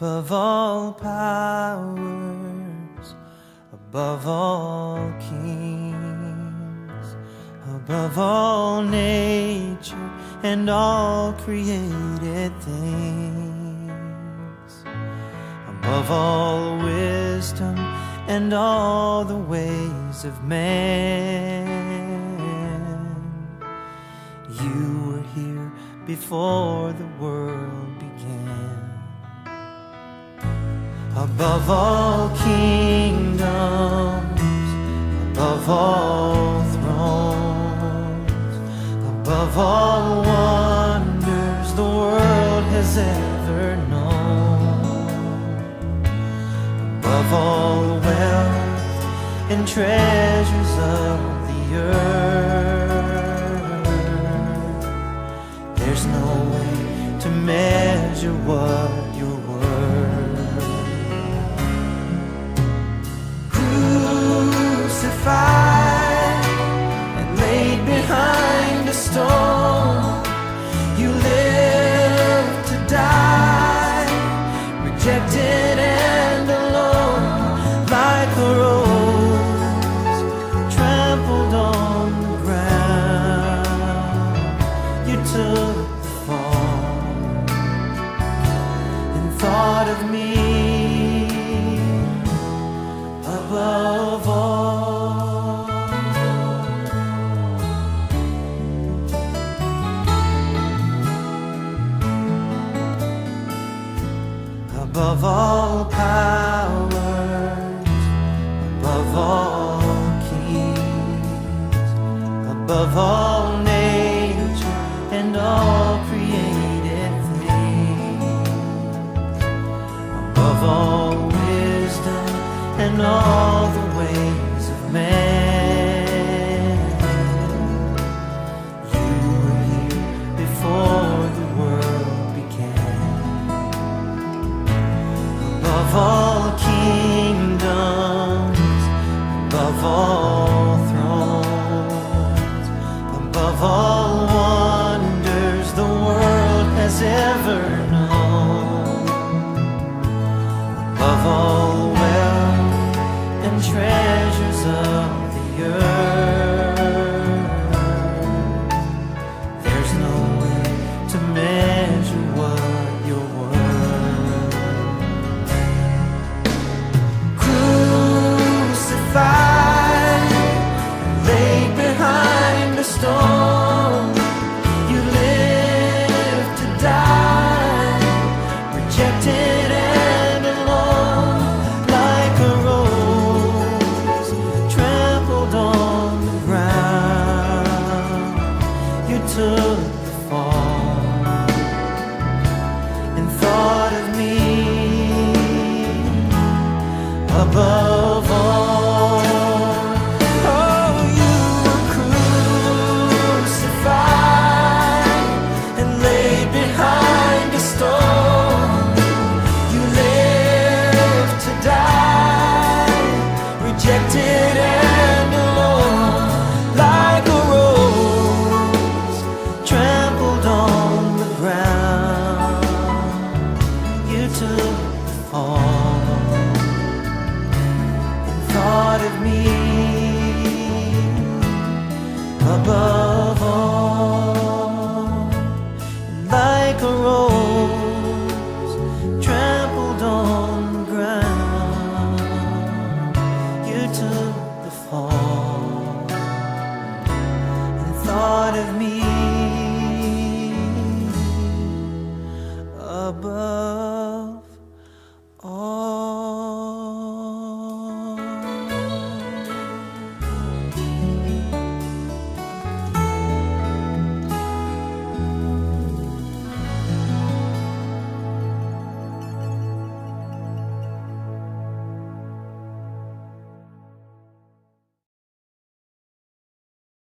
above all powers, above all kings, above all nature and all created things, above all wisdom and all the ways of man. You were here before the world began. Above all kingdoms, above all thrones, above all wonders the world has ever known, above all wealth and treasures of the earth, there's no way to measure what you're worth. Crucified and laid behind a stone, you lived to die, rejected and alone, like a rose trampled on the ground. You took the fall and thought of me above all. Above all powers, above all kings, above all nature and all created things, above all wisdom and all the ways of man. You were here before the world began. Above all kingdoms, above all thrones, above all wonders the world has ever known, above all wealth and treasures of the earth, there's no way to measure what you're worth. Laid behind a stone, you lived to die, rejected and alone, like a rose trampled on the ground. You took the fall and thought of me above all. Rejected and alone, like a rose trampled on the ground. You took the fall and thought of me above all, like a rose trampled on the ground. You took the fall and thought of me above all.